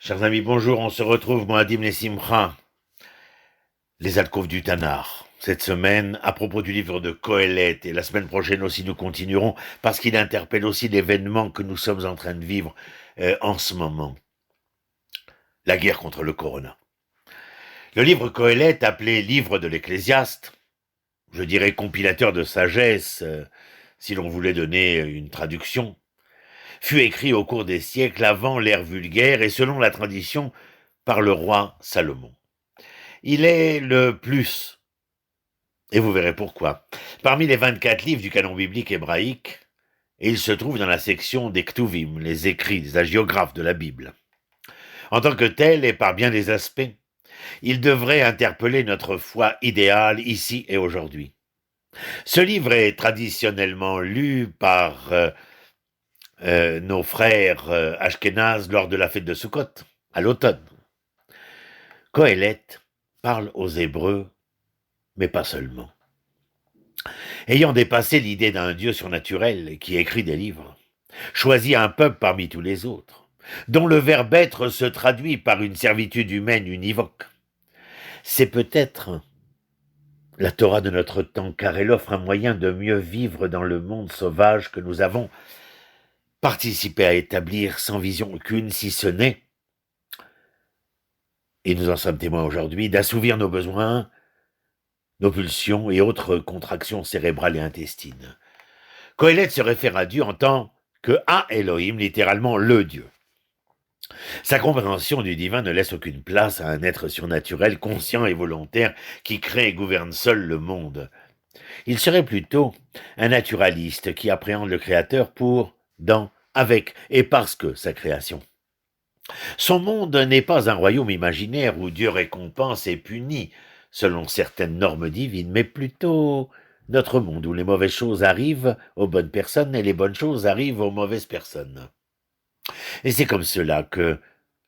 Chers amis, bonjour, on se retrouve, Moadim et Simcha, les alcôves du Tanar. Cette semaine, à propos du livre de Kohelet, et la semaine prochaine aussi nous continuerons, parce qu'il interpelle aussi l'événement que nous sommes en train de vivre en ce moment, la guerre contre le corona. Le livre Kohelet, appelé livre de l'Ecclésiaste, je dirais compilateur de sagesse, si l'on voulait donner une traduction, fut écrit au cours des siècles avant l'ère vulgaire et selon la tradition par le roi Salomon. Il est le plus, et vous verrez pourquoi, parmi les 24 livres du canon biblique hébraïque, et il se trouve dans la section des Ktuvim, les écrits, des hagiographes de la Bible. En tant que tel, et par bien des aspects, il devrait interpeller notre foi idéale ici et aujourd'hui. Ce livre est traditionnellement lu par nos frères Ashkénazes lors de la fête de Sukkot, à l'automne. Kohelet parle aux Hébreux, mais pas seulement. Ayant dépassé l'idée d'un Dieu surnaturel qui écrit des livres, choisit un peuple parmi tous les autres, dont le verbe être se traduit par une servitude humaine univoque. C'est peut-être la Torah de notre temps, car elle offre un moyen de mieux vivre dans le monde sauvage que nous avons participé à établir sans vision aucune, si ce n'est, et nous en sommes témoins aujourd'hui, d'assouvir nos besoins, nos pulsions et autres contractions cérébrales et intestines. Kohelet se réfère à Dieu en tant que à Elohim, littéralement le Dieu. Sa compréhension du divin ne laisse aucune place à un être surnaturel, conscient et volontaire qui crée et gouverne seul le monde. Il serait plutôt un naturaliste qui appréhende le Créateur pour, dans, avec et parce que sa création. Son monde n'est pas un royaume imaginaire où Dieu récompense et punit selon certaines normes divines, mais plutôt notre monde où les mauvaises choses arrivent aux bonnes personnes et les bonnes choses arrivent aux mauvaises personnes. Et c'est comme cela que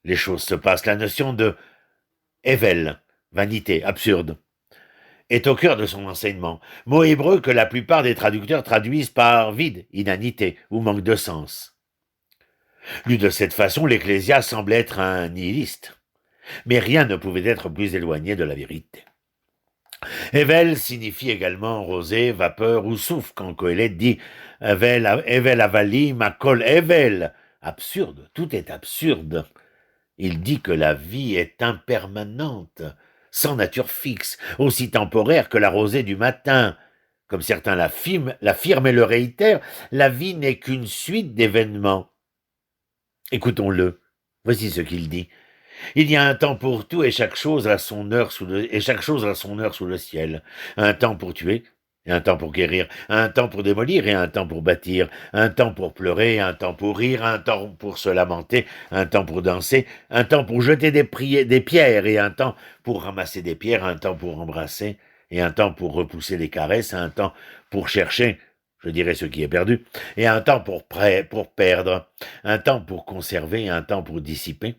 les choses se passent. La notion de Evel, vanité, absurde, est au cœur de son enseignement, mot hébreu que la plupart des traducteurs traduisent par vide, inanité ou manque de sens. Lu de cette façon, l'Ecclésiaste semble être un nihiliste, mais rien ne pouvait être plus éloigné de la vérité. Evel signifie également rosée, vapeur ou souffle, quand Kohelet dit Evel avalim, akol Evel. Absurde, tout est absurde. Il dit que la vie est impermanente, sans nature fixe, aussi temporaire que la rosée du matin. Comme certains l'affirment et le réitèrent, la vie n'est qu'une suite d'événements. Écoutons-le. Voici ce qu'il dit. Il y a un temps pour tout et chaque chose a son heure sous le ciel. Un temps pour tuer et un temps pour guérir, un temps pour démolir et un temps pour bâtir, un temps pour pleurer, un temps pour rire, un temps pour se lamenter, un temps pour danser, un temps pour jeter des pierres et un temps pour ramasser des pierres, un temps pour embrasser et un temps pour repousser les caresses, un temps pour chercher, je dirais ce qui est perdu, et un temps pour perdre, un temps pour conserver et un temps pour dissiper.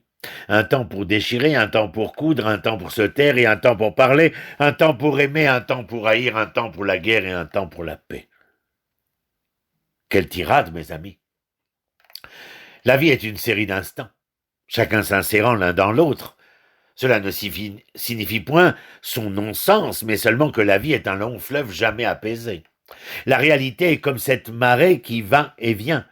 Un temps pour déchirer, un temps pour coudre, un temps pour se taire et un temps pour parler, un temps pour aimer, un temps pour haïr, un temps pour la guerre et un temps pour la paix. Quelle tirade, mes amis. La vie est une série d'instants, chacun s'insérant l'un dans l'autre. Cela ne signifie point son non-sens, mais seulement que la vie est un long fleuve jamais apaisé. La réalité est comme cette marée qui va et vient.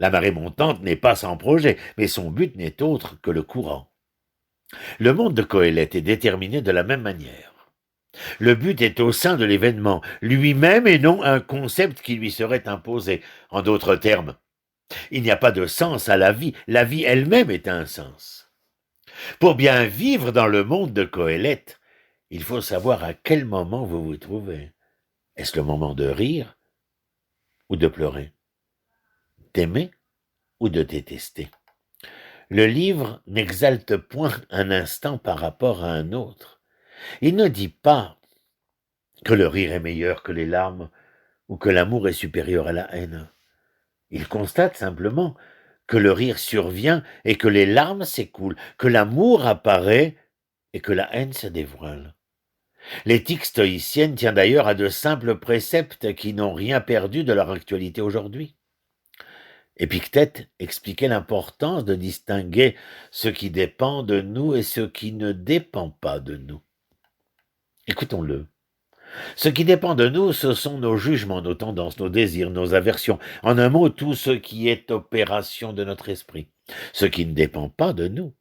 La marée montante n'est pas sans projet, mais son but n'est autre que le courant. Le monde de Kohelet est déterminé de la même manière. Le but est au sein de l'événement lui-même et non un concept qui lui serait imposé. En d'autres termes, il n'y a pas de sens à la vie elle-même est un sens. Pour bien vivre dans le monde de Kohelet, il faut savoir à quel moment vous vous trouvez. Est-ce le moment de rire ou de pleurer? D'aimer ou de détester? Le livre n'exalte point un instant par rapport à un autre. Il ne dit pas que le rire est meilleur que les larmes ou que l'amour est supérieur à la haine. Il constate simplement que le rire survient et que les larmes s'écoulent, que l'amour apparaît et que la haine se dévoile. L'éthique stoïcienne tient d'ailleurs à de simples préceptes qui n'ont rien perdu de leur actualité aujourd'hui. Épictète expliquait l'importance de distinguer ce qui dépend de nous et ce qui ne dépend pas de nous. Écoutons-le. Ce qui dépend de nous, ce sont nos jugements, nos tendances, nos désirs, nos aversions. En un mot, tout ce qui est opération de notre esprit. Ce qui ne dépend pas de nous,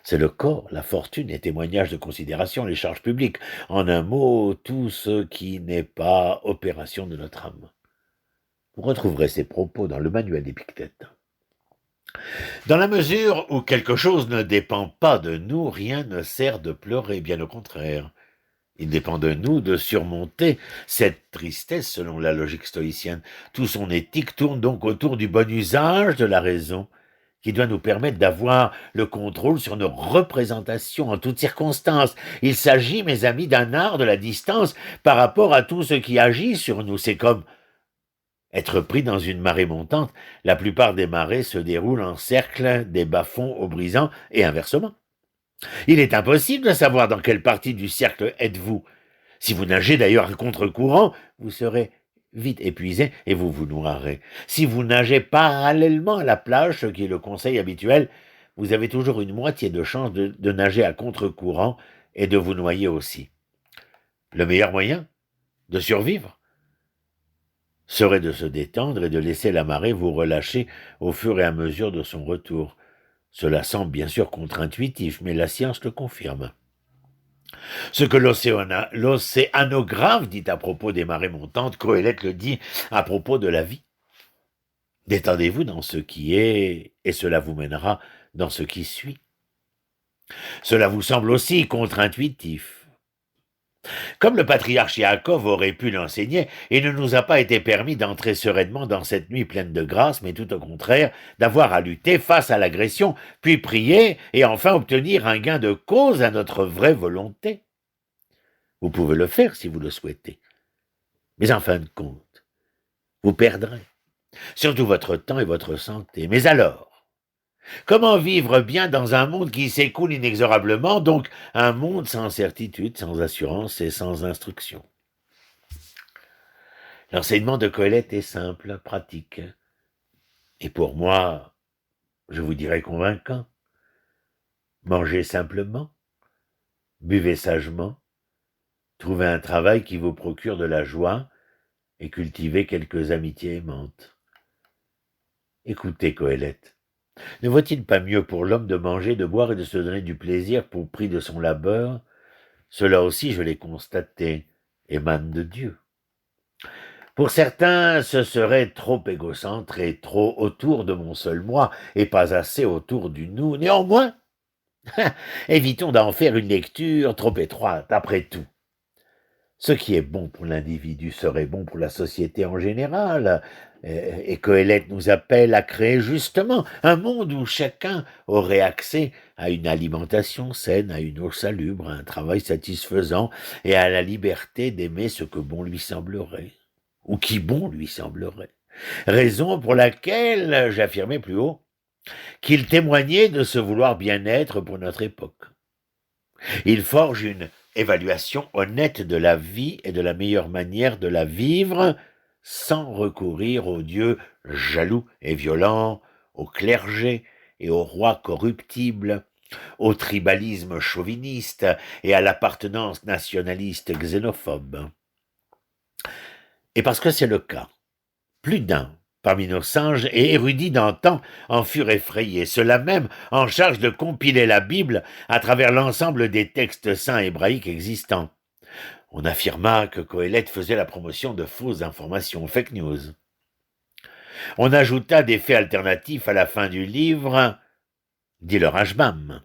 c'est le corps, la fortune, les témoignages de considération, les charges publiques. En un mot, tout ce qui n'est pas opération de notre âme. Vous retrouverez ces propos dans le manuel d'Épictète. Dans la mesure où quelque chose ne dépend pas de nous, rien ne sert de pleurer, bien au contraire. Il dépend de nous de surmonter cette tristesse selon la logique stoïcienne. Tout son éthique tourne donc autour du bon usage de la raison, qui doit nous permettre d'avoir le contrôle sur nos représentations en toutes circonstances. Il s'agit, mes amis, d'un art de la distance par rapport à tout ce qui agit sur nous. C'est comme être pris dans une marée montante. La plupart des marées se déroulent en cercle des bas-fonds au brisant et inversement. Il est impossible de savoir dans quelle partie du cercle êtes-vous. Si vous nagez d'ailleurs à contre-courant, vous serez vite épuisé et vous vous noierez. Si vous nagez parallèlement à la plage, ce qui est le conseil habituel, vous avez toujours une moitié de chance de nager à contre-courant et de vous noyer aussi. Le meilleur moyen de survivre serait de se détendre et de laisser la marée vous relâcher au fur et à mesure de son retour. Cela semble bien sûr contre-intuitif, mais la science le confirme. Ce que l'océanographe dit à propos des marées montantes, Coëlette le dit à propos de la vie. Détendez-vous dans ce qui est, et cela vous mènera dans ce qui suit. Cela vous semble aussi contre-intuitif. Comme le patriarche Yaakov aurait pu l'enseigner, il ne nous a pas été permis d'entrer sereinement dans cette nuit pleine de grâce, mais tout au contraire, d'avoir à lutter face à l'agression, puis prier et enfin obtenir un gain de cause à notre vraie volonté. Vous pouvez le faire si vous le souhaitez. Mais en fin de compte, vous perdrez, surtout votre temps et votre santé. Mais alors, comment vivre bien dans un monde qui s'écoule inexorablement, donc un monde sans certitude, sans assurance et sans instruction? L'enseignement de Coëlette est simple, pratique, et pour moi, je vous dirais convaincant. Mangez simplement, buvez sagement, trouvez un travail qui vous procure de la joie et cultivez quelques amitiés aimantes. Écoutez, Coëlette, ne vaut-il pas mieux pour l'homme de manger, de boire et de se donner du plaisir pour prix de son labeur? Cela aussi, je l'ai constaté, émane de Dieu. Pour certains, ce serait trop égocentré, trop autour de mon seul moi, et pas assez autour du nous. Néanmoins, évitons d'en faire une lecture trop étroite, après tout. Ce qui est bon pour l'individu serait bon pour la société en général, et Coëlette nous appelle à créer justement un monde où chacun aurait accès à une alimentation saine, à une eau salubre, à un travail satisfaisant et à la liberté d'aimer ce que bon lui semblerait, ou qui bon lui semblerait. Raison pour laquelle j'affirmais plus haut qu'il témoignait de ce vouloir bien-être pour notre époque. Il forge une évaluation honnête de la vie et de la meilleure manière de la vivre sans recourir aux dieux jaloux et violents, au clergé et aux rois corruptibles, au tribalisme chauviniste et à l'appartenance nationaliste xénophobe. Et parce que c'est le cas, plus d'un parmi nos sages et érudits d'antan en furent effrayés, ceux-là même en charge de compiler la Bible à travers l'ensemble des textes saints hébraïques existants. On affirma que Coëlette faisait la promotion de fausses informations, fake news. On ajouta des faits alternatifs à la fin du livre, dit le Rashbam,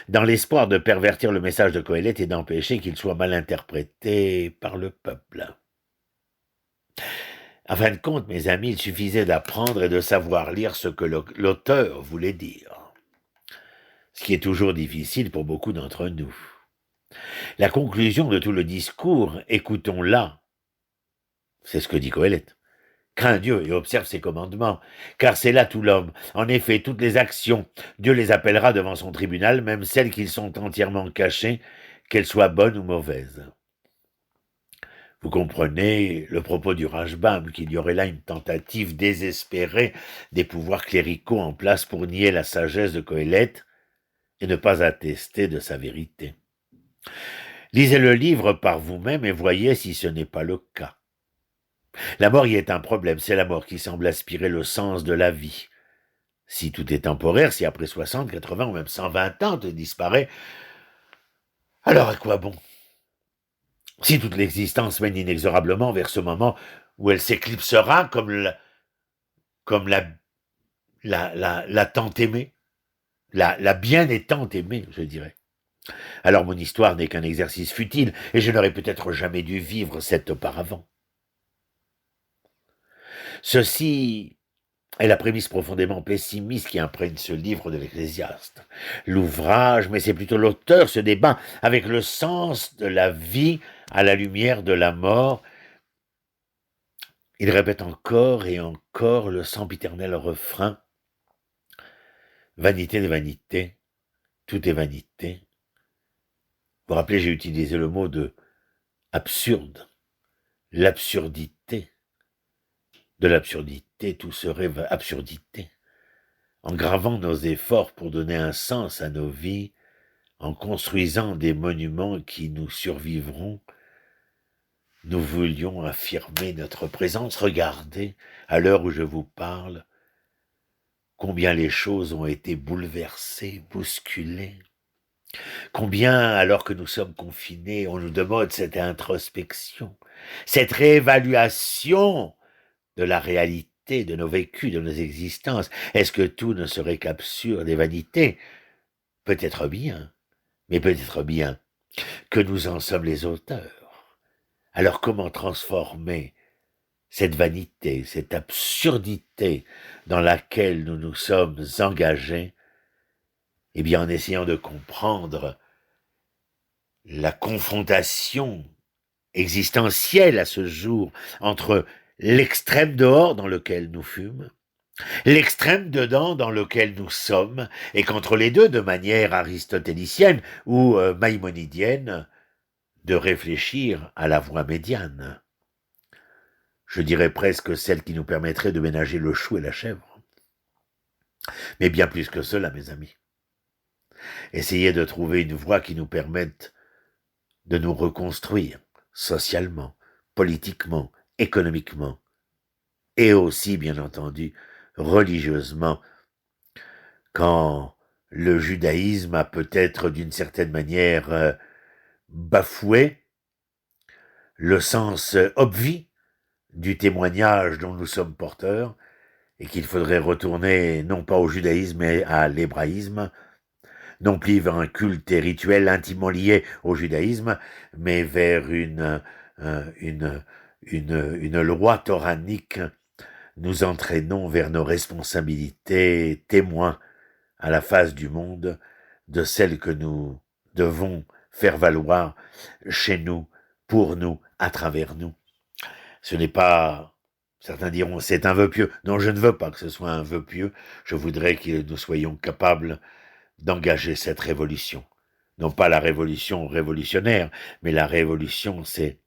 dans l'espoir de pervertir le message de Coëlette et d'empêcher qu'il soit mal interprété par le peuple. En fin de compte, mes amis, il suffisait d'apprendre et de savoir lire ce que l'auteur voulait dire, ce qui est toujours difficile pour beaucoup d'entre nous. La conclusion de tout le discours, écoutons-la, c'est ce que dit Coëlette. Crains Dieu et observe ses commandements, car c'est là tout l'homme. En effet, toutes les actions, Dieu les appellera devant son tribunal, même celles qui sont entièrement cachées, qu'elles soient bonnes ou mauvaises. Vous comprenez le propos du Rashbam, qu'il y aurait là une tentative désespérée des pouvoirs cléricaux en place pour nier la sagesse de Coëlette et ne pas attester de sa vérité. Lisez le livre par vous-même et voyez si ce n'est pas le cas. La mort y est un problème, c'est la mort qui semble aspirer le sens de la vie. Si tout est temporaire, si après 60, 80 ou même 120 ans tout disparaît, alors à quoi bon? Si toute l'existence mène inexorablement vers ce moment où elle s'éclipsera comme la tant aimée, la bien étant aimée, je dirais. Alors mon histoire n'est qu'un exercice futile, et je n'aurais peut-être jamais dû vivre cette auparavant. Ceci est la prémisse profondément pessimiste qui imprègne ce livre de l'Ecclésiaste. L'ouvrage, mais c'est plutôt l'auteur, se débat avec le sens de la vie à la lumière de la mort. Il répète encore et encore le sempiternel refrain. Vanité des vanités, tout est vanité. Vous vous rappelez, j'ai utilisé le mot de absurde, l'absurdité. De l'absurdité, tout serait absurdité. En gravant nos efforts pour donner un sens à nos vies, en construisant des monuments qui nous survivront, nous voulions affirmer notre présence. Regardez, à l'heure où je vous parle, combien les choses ont été bouleversées, bousculées. Combien, alors que nous sommes confinés, on nous demande cette introspection, cette réévaluation de la réalité, de nos vécus, de nos existences. Est-ce que tout ne serait qu'absurde et vanité? Peut-être bien, mais peut-être bien que nous en sommes les auteurs. Alors comment transformer cette vanité, cette absurdité dans laquelle nous nous sommes engagés? Eh bien, en essayant de comprendre la confrontation existentielle à ce jour entre l'extrême dehors dans lequel nous fûmes, l'extrême dedans dans lequel nous sommes, et qu'entre les deux, de manière aristotélicienne ou maïmonidienne, de réfléchir à la voie médiane. Je dirais presque celle qui nous permettrait de ménager le chou et la chèvre. Mais bien plus que cela, mes amis. Essayez de trouver une voie qui nous permette de nous reconstruire socialement, politiquement, économiquement, et aussi, bien entendu, religieusement, quand le judaïsme a peut-être d'une certaine manière bafoué le sens obvi du témoignage dont nous sommes porteurs, et qu'il faudrait retourner non pas au judaïsme mais à l'hébraïsme, non plus vers un culte et rituel intimement lié au judaïsme, mais vers une loi toranique. Nous entraînons vers nos responsabilités témoins à la face du monde de celles que nous devons faire valoir chez nous, pour nous, à travers nous. Ce n'est pas, certains diront, c'est un vœu pieux. Non, je ne veux pas que ce soit un vœu pieux. Je voudrais que nous soyons capables d'engager cette révolution. Non pas la révolution révolutionnaire, mais la révolution, c'est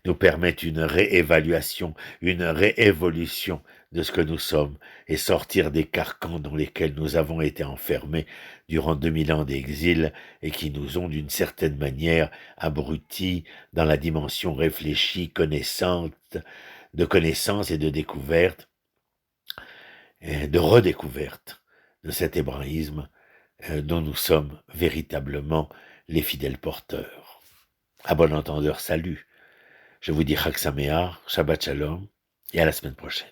nous permettre une réévaluation, une réévolution de ce que nous sommes et sortir des carcans dans lesquels nous avons été enfermés durant 2000 ans d'exil et qui nous ont d'une certaine manière abrutis dans la dimension réfléchie, connaissante, de connaissance et de découverte, et de redécouverte de cet hébraïsme dont nous sommes véritablement les fidèles porteurs. À bon entendeur, salut. Je vous dis Chag Sameach, Shabbat Shalom, et à la semaine prochaine.